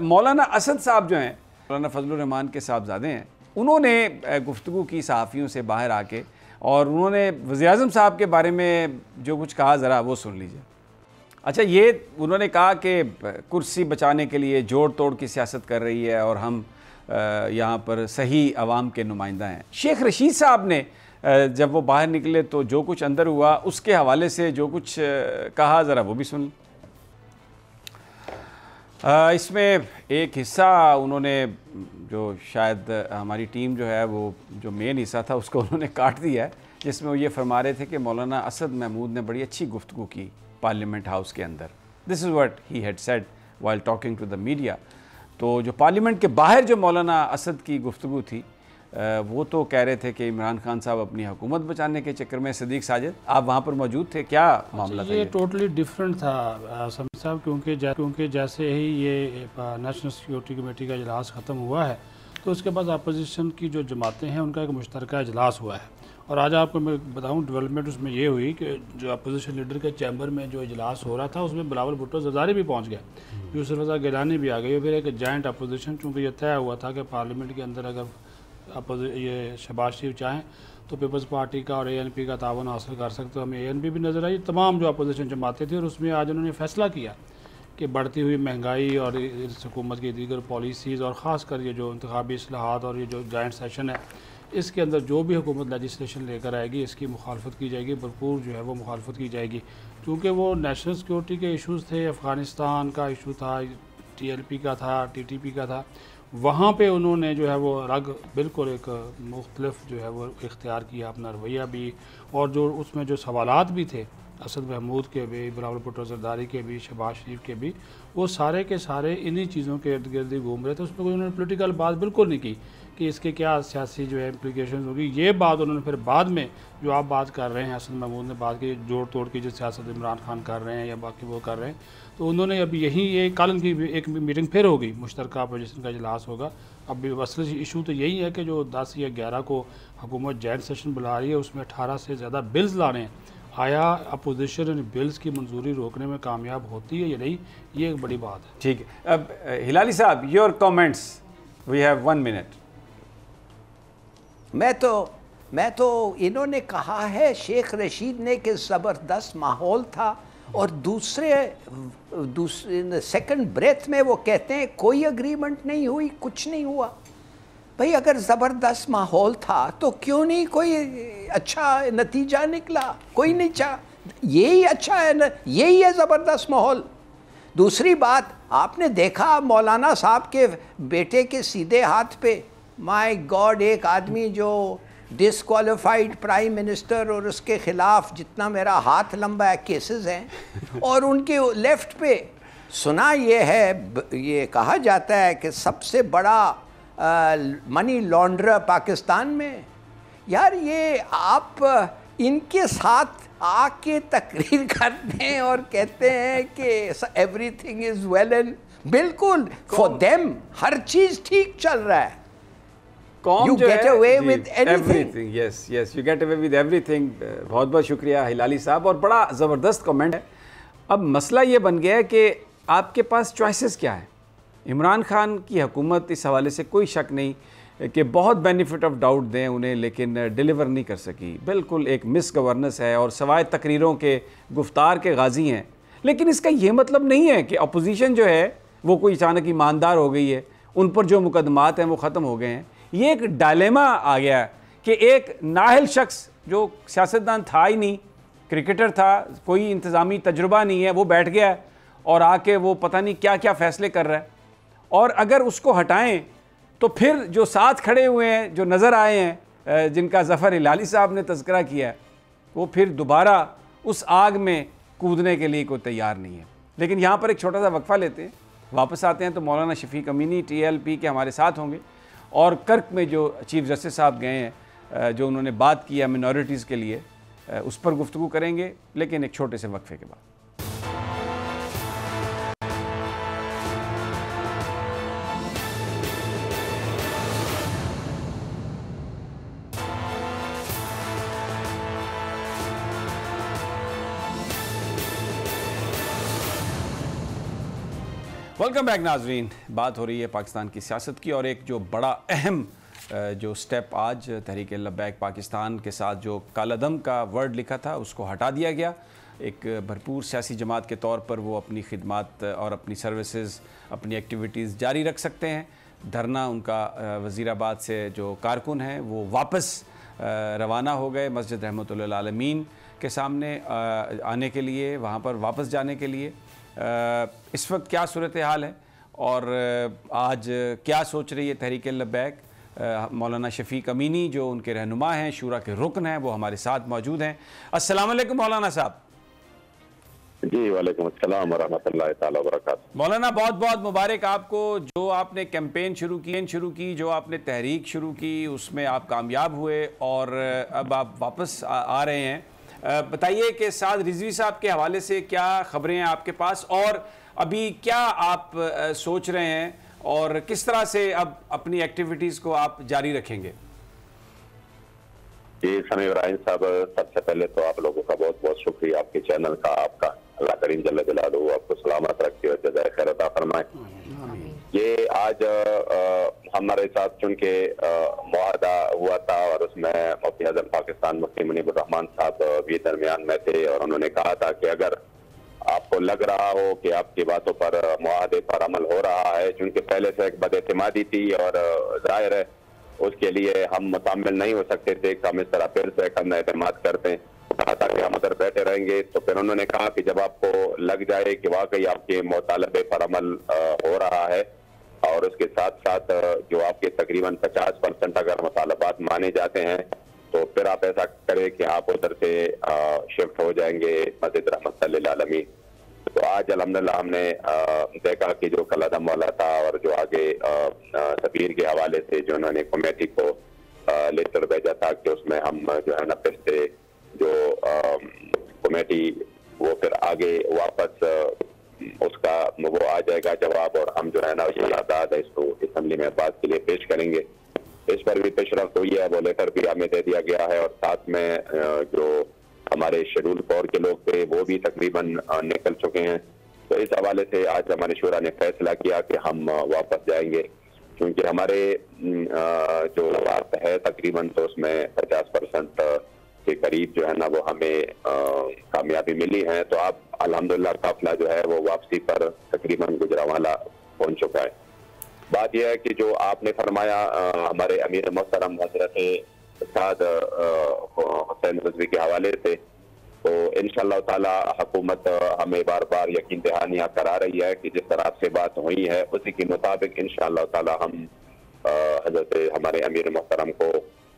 Speaker 1: مولانا اسد صاحب جو ہیں مولانا فضل الرحمان کے صاحبزادے ہیں, انہوں نے گفتگو کی صحافیوں سے باہر آ کے اور انہوں نے وزیر اعظم صاحب کے بارے میں جو کچھ کہا ذرا وہ سن لیجئے. اچھا یہ انہوں نے کہا کہ کرسی بچانے کے لیے جوڑ توڑ کی سیاست کر رہی ہے اور ہم یہاں پر صحیح عوام کے نمائندہ ہیں. شیخ رشید صاحب نے جب وہ باہر نکلے تو جو کچھ اندر ہوا اس کے حوالے سے جو کچھ کہا ذرا وہ بھی سن لیں. اس میں ایک حصہ انہوں نے جو شاید ہماری ٹیم جو ہے وہ جو مین حصہ تھا اس کو انہوں نے کاٹ دیا ہے, جس میں وہ یہ فرما رہے تھے کہ مولانا اسد محمود نے بڑی اچھی گفتگو کی پارلیمنٹ ہاؤس کے اندر. This is what he had said while talking to the media. تو جو پارلیمنٹ کے باہر جو مولانا اسد کی گفتگو تھی وہ تو کہہ رہے تھے کہ عمران خان صاحب اپنی حکومت بچانے کے چکر میں. صدیق ساجد آپ وہاں پر موجود تھے, کیا معاملہ تھا؟
Speaker 2: یہ ٹوٹلی ڈیفرنٹ تھا سمیع صاحب, کیونکہ جیسے ہی یہ نیشنل سیکیورٹی کمیٹی کا اجلاس ختم ہوا ہے تو اس کے بعد اپوزیشن کی جو جماعتیں ہیں ان کا ایک مشترکہ اجلاس ہوا ہے. اور آج آپ کو میں بتاؤں ڈیولپمنٹ اس میں یہ ہوئی کہ جو اپوزیشن لیڈر کے چیمبر میں جو اجلاس ہو رہا تھا اس میں بلاول بھٹو زرداری بھی پہنچ گیا, یوسف رضا گیلانی بھی آ گئی, اور پھر ایک جوائنٹ اپوزیشن, چونکہ یہ طے ہوا تھا کہ پارلیمنٹ کے اندر اگر یہ شہباز شریف چاہیں تو پیپلز پارٹی کا اور اے این پی کا تعاون حاصل کر سکتے. ہمیں اے این پی بھی نظر آئی, تمام جو اپوزیشن جماعتیں تھیں, اور اس میں آج انہوں نے فیصلہ کیا کہ بڑھتی ہوئی مہنگائی اور اس حکومت کی دیگر پالیسیز اور خاص کر یہ جو انتخابی اصلاحات اور یہ جو جوائنٹ سیشن ہے اس کے اندر جو بھی حکومت لیجسلیشن لے کر آئے گی اس کی مخالفت کی جائے گی, بھرپور جو ہے وہ مخالفت کی جائے گی. کیونکہ وہ نیشنل سیکیورٹی کے ایشوز تھے, افغانستان کا ایشو تھا, ٹی ایل پی کا تھا, ٹی ٹی پی کا تھا, وہاں پہ انہوں نے جو ہے وہ بالکل ایک مختلف جو ہے وہ اختیار کیا اپنا رویہ بھی, اور جو اس میں جو سوالات بھی تھے اسد محمود کے بھی, بلاول بھٹو زرداری کے بھی, شہباز شریف کے بھی, وہ سارے کے سارے انہی چیزوں کے ارد گرد ہی گھوم رہے تھے. اس میں کوئی انہوں نے پولیٹیکل بات بالکل نہیں کی کہ اس کے کیا سیاسی جو ہے امپلیکیشنز ہوگی. یہ بات انہوں نے پھر بعد میں جو آپ بات کر رہے ہیں اسد محمود نے بات کی جوڑ توڑ کی جو سیاست عمران خان کر رہے ہیں یا باقی وہ کر رہے ہیں, تو انہوں نے اب یہی یہ کل ان کی ایک میٹنگ پھر ہوگی, مشترکہ اپوزیشن کا اجلاس ہوگا. اب اصل ایشو تو یہی ہے کہ جو 10 یا 11 کو حکومت جوائنٹ سیشن بلا رہی ہے اس میں 18 سے زیادہ بلز لانے ہیں. آیا اپوزیشن ان بلز کی منظوری روکنے میں کامیاب ہوتی ہے یا نہیں, یہ ایک بڑی بات ہے.
Speaker 1: ٹھیک ہے, اب ہلالی صاحب your comments, we have 1 minute.
Speaker 3: میں تو انہوں نے کہا ہے شیخ رشید نے کہ زبردست ماحول تھا, اور دوسرے سیکنڈ بریتھ میں وہ کہتے ہیں کوئی اگریمنٹ نہیں ہوئی, کچھ نہیں ہوا. بھئی اگر زبردست ماحول تھا تو کیوں نہیں کوئی اچھا نتیجہ نکلا؟ کوئی نہیں چاہا, یہی اچھا ہے نا, یہی ہے زبردست ماحول. دوسری بات آپ نے دیکھا مولانا صاحب کے بیٹے کے سیدھے ہاتھ پہ, مائی گاڈ, ایک آدمی جو ڈسکوالیفائڈ پرائم منسٹر اور اس کے خلاف جتنا میرا ہاتھ لمبا ہے کیسز ہیں, اور ان کے لیفٹ پہ سنا یہ ہے, یہ کہا جاتا ہے کہ سب سے بڑا منی لانڈرر پاکستان میں. یار یہ آپ ان کے ساتھ آ کے تقریر کرتے ہیں اور کہتے ہیں کہ everything is well end, بالکل فار دیم ہر چیز ٹھیک چل رہا ہے.
Speaker 1: You
Speaker 3: get away with anything.
Speaker 1: Yes, you get away with everything. بہت بہت شکریہ ہلالی صاحب, اور بڑا زبردست کمنٹ ہے. اب مسئلہ یہ بن گیا ہے کہ آپ کے پاس چوائسز کیا ہے. عمران خان کی حکومت اس حوالے سے کوئی شک نہیں کہ بہت بینیفٹ آف ڈاؤٹ دیں انہیں, لیکن ڈیلیور نہیں کر سکی. بالکل ایک مس گورننس ہے اور سوائے تقریروں کے گفتار کے غازی ہیں. لیکن اس کا یہ مطلب نہیں ہے کہ اپوزیشن جو ہے وہ کوئی اچانک ایماندار ہو گئی ہے, ان پر جو مقدمات ہیں وہ ختم ہو گئے ہیں. یہ ایک ڈائلیما آ گیا ہے کہ ایک نااہل شخص جو سیاستدان تھا ہی نہیں, کرکٹر تھا, کوئی انتظامی تجربہ نہیں ہے, وہ بیٹھ گیا اور آ کے وہ پتہ نہیں کیا کیا فیصلے کر رہا ہے. اور اگر اس کو ہٹائیں تو پھر جو ساتھ کھڑے ہوئے ہیں جو نظر آئے ہیں جن کا ظفر ہلالی صاحب نے تذکرہ کیا ہے وہ پھر دوبارہ اس آگ میں کودنے کے لیے کوئی تیار نہیں ہے. لیکن یہاں پر ایک چھوٹا سا وقفہ لیتے ہیں, واپس آتے ہیں تو مولانا شفیق امینی TLP کے ہمارے ساتھ ہوں گے اور کرک میں جو چیف جسٹس صاحب گئے ہیں جو انہوں نے بات کی ہے منورٹیز کے لیے اس پر گفتگو کریں گے, لیکن ایک چھوٹے سے وقفے کے بعد. ویلکم بیک ناظرین. بات ہو رہی ہے پاکستان کی سیاست کی اور ایک جو بڑا اہم جو سٹیپ آج تحریک لبیک پاکستان کے ساتھ جو کالعدم کا ورڈ لکھا تھا اس کو ہٹا دیا گیا. ایک بھرپور سیاسی جماعت کے طور پر وہ اپنی خدمات اور اپنی سروسز اپنی ایکٹیویٹیز جاری رکھ سکتے ہیں. دھرنا ان کا وزیر آباد سے جو کارکن ہیں وہ واپس روانہ ہو گئے مسجد رحمت اللہ العالمین کے سامنے آنے کے لیے, وہاں پر واپس جانے کے لیے. اس وقت کیا صورتحال ہے اور آج کیا سوچ رہی ہے تحریک لبیک؟ مولانا شفیق امینی جو ان کے رہنما ہیں, شورا کے رکن ہیں, وہ ہمارے ساتھ موجود ہیں. السلام علیکم مولانا صاحب.
Speaker 4: جی وعلیکم السلام ورحمۃ اللہ تعالیٰ وبرکاتہ.
Speaker 1: مولانا بہت بہت مبارک آپ کو. جو آپ نے کیمپین شروع کی, جو آپ نے تحریک شروع کی, اس میں آپ کامیاب ہوئے اور اب آپ واپس آ رہے ہیں. بتائیے کہ سعد رضوی صاحب کے حوالے سے کیا خبریں ہیں آپ کے پاس اور ابھی کیا آپ سوچ رہے ہیں اور کس طرح سے اب اپنی ایکٹیویٹیز کو آپ جاری رکھیں گے؟
Speaker 4: جی سمیع ابراہیم صاحب, سب سے پہلے تو آپ لوگوں کا بہت بہت شکریہ, آپ کے چینل کا, آپ کا. اللہ کریم جل جلالہ آپ کو سلامت رکھے اور جزائے خیر عطا فرمائے. یہ آج ہمارے ساتھ چونکہ معاہدہ ہوا تھا اور اس میں مفتی اعظم پاکستان مفتی منیب الرحمان صاحب بھی درمیان میں تھے اور انہوں نے کہا تھا کہ اگر آپ کو لگ رہا ہو کہ آپ کی باتوں پر معاہدے پر عمل ہو رہا ہے, چونکہ پہلے سے ایک بد اعتمادی تھی اور ظاہر ہے اس کے لیے ہم متعامل نہیں ہو سکتے تھے کہ ہم اس طرح پھر سے کم اعتماد کرتے ہیں, کہا تھا کہ ہم ادھر بیٹھے رہیں گے. تو پھر انہوں نے کہا کہ جب آپ کو لگ جائے کہ واقعی آپ کے مطالبے پر عمل ہو رہا ہے اور اس کے ساتھ ساتھ جو آپ کے تقریباً 50% اگر مطالبات مانے جاتے ہیں تو پھر آپ ایسا کریں کہ آپ ادھر سے شفٹ ہو جائیں گے مسجد رحمت اللہ العالمین. تو آج الحمدللہ ہم نے دیکھا کہ جو کالعدم والا تھا اور جو آگے سفیر کے حوالے سے جو انہوں نے کمیٹی کو لیٹر بھیجا تھا کہ اس میں ہم جو ہے نا پھر سے جو کمیٹی وہ پھر آگے واپس اس کا وہ آ جائے گا جواب اور ہم جو ہے نا یادداشت اس کو اسمبلی میں بات کے لیے پیش کریں گے. اس پر بھی پیش رفت ہوئی ہے, وہ لیٹر بھی ہمیں دے دیا گیا ہے اور ساتھ میں جو ہمارے شیڈول 4 کے لوگ تھے وہ بھی تقریباً نکل چکے ہیں. تو اس حوالے سے آج ہمارے شورا نے فیصلہ کیا کہ ہم واپس جائیں گے, کیونکہ ہمارے جو بات ہے تقریباً تو اس میں 50% کے قریب جو ہے نا وہ ہمیں کامیابی ملی ہے. تو اب الحمدللہ قافلہ جو ہے وہ واپسی پر تقریباً گجرانوالہ پہنچ چکا ہے. بات یہ ہے کہ جو آپ نے فرمایا ہمارے امیر محترم حضرت سعد حسین رضوی کے حوالے سے, تو انشاءاللہ تعالی حکومت ہمیں بار بار یقین دہانیاں کرا رہی ہے کہ جس طرح سے بات ہوئی ہے اسی کے مطابق انشاءاللہ تعالی ہم حضرت ہمارے امیر محترم کو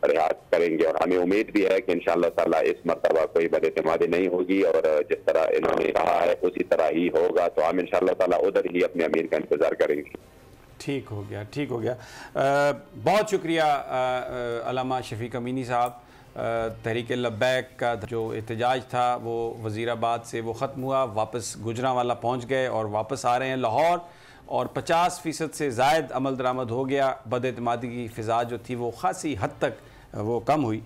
Speaker 4: رہا کریں گے. اور ہمیں امید بھی ہے کہ انشاءاللہ تعالی اس مرتبہ کوئی بد اعتمادی نہیں ہوگی اور جس طرح انہوں نے کہا ہے اسی طرح ہی ہوگا. تو ہم انشاءاللہ تعالی ادھر ہی اپنے امیر کا انتظار کریں گے.
Speaker 1: ٹھیک ہو گیا. بہت شکریہ علامہ شفیق امینی صاحب. تحریک لبیک کا جو احتجاج تھا وہ وزیر آباد سے وہ ختم ہوا, واپس گجرانوالہ پہنچ گئے اور واپس آ رہے ہیں لاہور, اور 50% سے زائد عمل درآمد ہو گیا. بد اعتمادی کی فضا جو تھی وہ خاصی حد تک وہ کم ہوئی.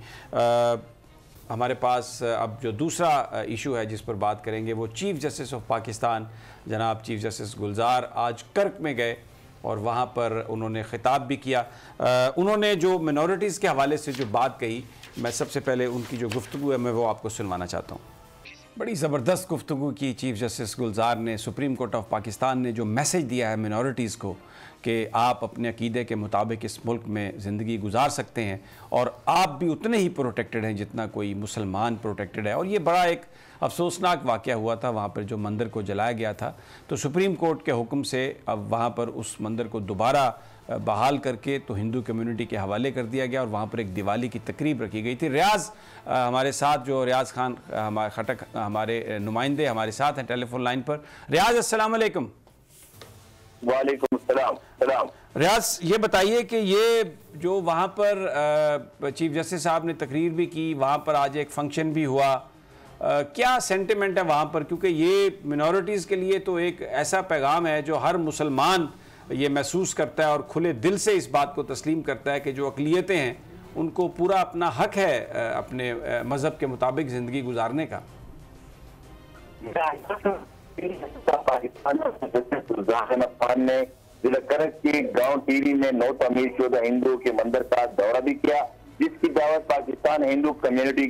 Speaker 1: ہمارے پاس اب جو دوسرا ایشو ہے جس پر بات کریں گے وہ چیف جسٹس آف پاکستان جناب چیف جسٹس گلزار آج کرک میں گئے اور وہاں پر انہوں نے خطاب بھی کیا. انہوں نے جو منورٹیز کے حوالے سے جو بات کہی, میں سب سے پہلے ان کی جو گفتگو ہے میں وہ آپ کو سنوانا چاہتا ہوں. بڑی زبردست گفتگو کی چیف جسٹس گلزار نے. سپریم کورٹ آف پاکستان نے جو میسج دیا ہے منورٹیز کو کہ آپ اپنے عقیدے کے مطابق اس ملک میں زندگی گزار سکتے ہیں اور آپ بھی اتنے ہی پروٹیکٹڈ ہیں جتنا کوئی مسلمان پروٹیکٹڈ ہے. اور یہ بڑا ایک افسوسناک واقعہ ہوا تھا وہاں پر جو مندر کو جلایا گیا تھا. تو سپریم کورٹ کے حکم سے اب وہاں پر اس مندر کو دوبارہ بحال کر کے تو ہندو کمیونٹی کے حوالے کر دیا گیا اور وہاں پر ایک دیوالی کی تقریب رکھی گئی تھی۔ ریاض ہمارے ساتھ، جو ریاض خان خٹک ہمارے نمائندے ہمارے ساتھ ہیں ٹیلی فون لائن پر۔ ریاض السلام علیکم۔
Speaker 4: وعلیکم السلام۔
Speaker 1: ریاض یہ بتائیے کہ یہ جو وہاں پر چیف جسٹس صاحب نے تقریر بھی کی، وہاں پر آج ایک فنکشن بھی ہوا، کیا سینٹیمنٹ ہے وہاں پر؟ کیونکہ یہ منورٹیز کے لیے تو ایک ایسا پیغام ہے جو ہر مسلمان یہ محسوس کرتا ہے اور کھلے دل سے اس بات کو تسلیم کرتا ہے کہ جو اقلیتیں ہیں ان کو پورا اپنا حق ہے اپنے مذہب کے مطابق زندگی گزارنے کا۔
Speaker 4: پاکستان نے ضلع کرک کے گاؤں ٹیری میں 9 تعمیر شدہ ہندوؤں کے مندر کا دورہ بھی کیا، جس کی دعوت پاکستان ہندو کمیونٹی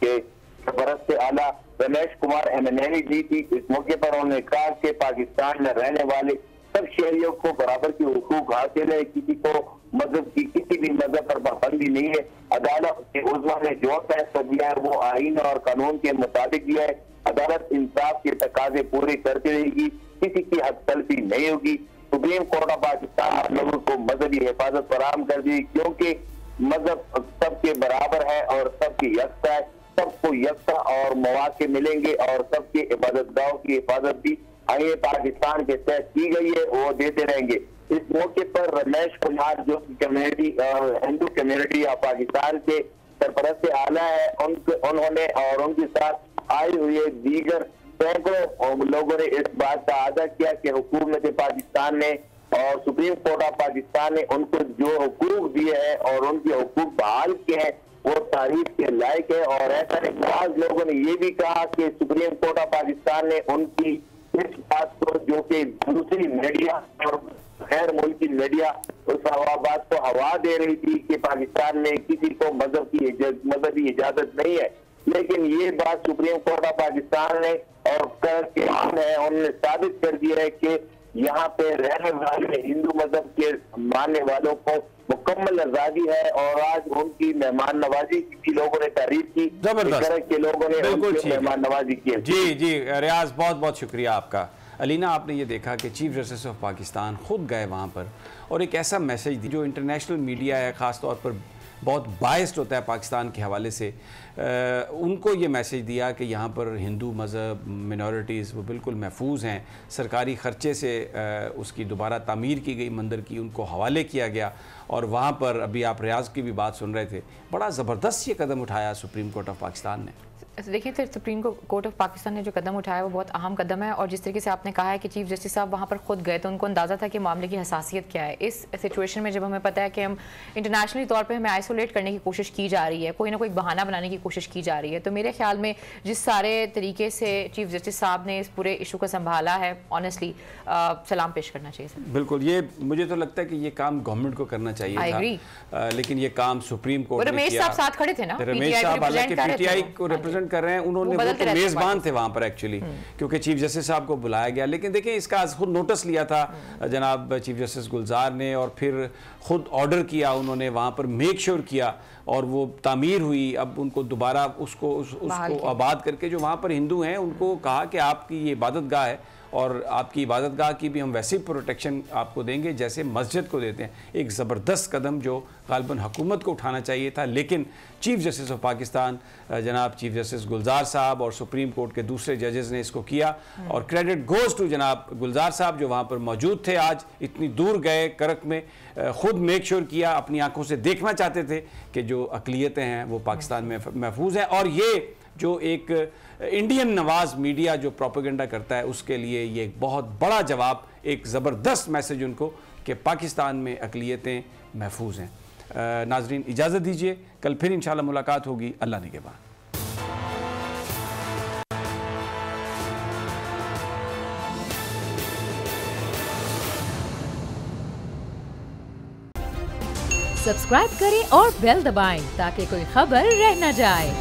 Speaker 4: کے سرپرست اعلیٰ رمیش کمار ایم نے دی تھی۔ اس موقع پر انہوں نے کہا کہ پاکستان میں رہنے والے سب شہریوں کو برابر کی حقوق حاصل ہے، کسی کو مذہب کی کسی بھی مذہب پر پابندی نہیں ہے۔ عدالت کے عظمیٰ نے جو فیصلہ دیا ہے وہ آئین اور قانون کے مطابق دیا ہے۔ عدالت انصاف کے تقاضے پورے کرتی رہے گی، کسی کی حق تلفی نہیں ہوگی۔ سپریم کورٹ آف پاکستان لوگوں کو مذہبی حفاظت فراہم کر دی کیونکہ مذہب سب کے برابر ہے اور سب کی یکساں ہے، سب کو یکساں اور مواقع ملیں گے اور سب کے عبادت گاہوں کی حفاظت بھی آئین پاکستان کے تحت کی گئی ہے، وہ دیتے رہیں گے۔ اس موقع پر رمیش کمار جو community Hindu community of Pakistan کے سرپرست اعلیٰ ہے، انہوں نے اور ان کے ساتھ آئے ہوئے دیگر سینکڑوں لوگوں نے اس بات کا اعادہ کیا کہ حکومت پاکستان نے اور سپریم کورٹ آف پاکستان نے ان کو جو حقوق دیے ہیں اور ان کے حقوق بحال کیے ہیں وہ تعریف کے لائق ہے۔ اور ایسا نہیں، بعض لوگوں نے یہ بھی کہا کہ سپریم کورٹ آف پاکستان نے ان کی اس بات کو، جو کہ دوسری میڈیا اور غیر ملکی میڈیا اس بات کو ہوا دے رہی تھی کہ پاکستان میں کسی کو مذہبی اجازت نہیں ہے، لیکن یہ بات سپریم کورٹ آف پاکستان نے اور انہوں نے ثابت کر دیا ہے کہ یہاں پہ رہنے والے ہندو مذہب کے ماننے والوں کو مکمل آزادی ہے۔ اور آج ان کی مہمان نوازی کی لوگوں نے تعریف کی، کے لوگوں نے ان کی مہمان نوازی کی۔
Speaker 1: جی ریاض بہت بہت شکریہ آپ کا۔ علینا، آپ نے یہ دیکھا کہ چیف جسٹس آف پاکستان خود گئے وہاں پر اور ایک ایسا میسیج دی جو انٹرنیشنل میڈیا ہے خاص طور پر بہت بائسڈ ہوتا ہے پاکستان کے حوالے سے، ان کو یہ میسیج دیا کہ یہاں پر ہندو مذہب منورٹیز وہ بالکل محفوظ ہیں، سرکاری خرچے سے اس کی دوبارہ تعمیر کی گئی مندر کی ان کو حوالے کیا گیا، اور وہاں پر ابھی آپ ریاض کی بھی بات سن رہے تھے، بڑا زبردست یہ قدم اٹھایا سپریم کورٹ آف پاکستان نے۔
Speaker 5: دیکھیں تو سپریم کورٹ آف پاکستان نے جو قدم اٹھایا وہ بہت اہم قدم ہے، اور جس طریقے سے آپ نے کہا ہے کہ چیف جسٹس صاحب وہاں پر خود گئے تو ان کو اندازہ تھا کہ معاملے کی حساسیت کیا ہے۔ اس سچویشن میں جب ہمیں پتہ ہے کہ ہم انٹرنیشنلی طور پہ ہمیں آئسولیٹ کرنے کی کوشش کی جا رہی ہے، کوئی نہ کوئی بہانہ بنانے کی کوشش کی جا رہی ہے، تو میرے خیال میں جس سارے طریقے سے چیف جسٹس صاحب نے اس پورے ایشو کو سنبھالا ہے، آنیسٹلی سلام پیش کرنا چاہیے سر۔
Speaker 1: بالکل، یہ مجھے تو لگتا ہے کہ یہ کام گورنمنٹ کو کرنا چاہیے تھا، لیکن یہ کام سپریم کورٹ نے کیا۔
Speaker 5: رمیش صاحب ساتھ کھڑے تھے نا،
Speaker 1: رمیش صاحب حالانکہ پی ٹی آئی کو ریپرزینٹ کر رہے ہیں، انہوں نے تو میزبان تھے وہاں پر ایکچولی، کیونکہ چیف جسٹس صاحب کو بلایا گیا، لیکن دیکھیں اس کا خود نوٹس لیا تھا جناب چیف جسٹس گلزار نے، اور پھر خود آرڈر کیا انہوں نے، وہاں پر میک شور کیا اور وہ تعمیر ہوئی۔ اب ان کو دوبارہ اس کو آباد کر کے جو وہاں پر ہندو ہیں ان کو کہا کہ آپ کی یہ عبادت گاہ ہے اور آپ کی عبادت گاہ کی بھی ہم ویسی پروٹیکشن آپ کو دیں گے جیسے مسجد کو دیتے ہیں۔ ایک زبردست قدم جو غالباً حکومت کو اٹھانا چاہیے تھا، لیکن چیف جسٹس آف پاکستان جناب چیف جسٹس گلزار صاحب اور سپریم کورٹ کے دوسرے ججز نے اس کو کیا، اور کریڈٹ گوز ٹو جناب گلزار صاحب جو وہاں پر موجود تھے، آج اتنی دور گئے کرک میں، خود میک شور کیا، اپنی آنکھوں سے دیکھنا چاہتے تھے کہ جو اقلیتیں ہیں وہ پاکستان میں محفوظ ہیں، اور یہ جو ایک انڈین نواز میڈیا جو پروپیگنڈا کرتا ہے اس کے لیے یہ ایک بہت بڑا جواب، ایک زبردست میسج ان کو کہ پاکستان میں اقلیتیں محفوظ ہیں۔ ناظرین اجازت دیجیے، کل پھر انشاءاللہ ملاقات ہوگی، اللہ نگہبان۔
Speaker 6: سبسکرائب کریں اور بیل دبائیں تاکہ کوئی خبر رہ نہ جائے۔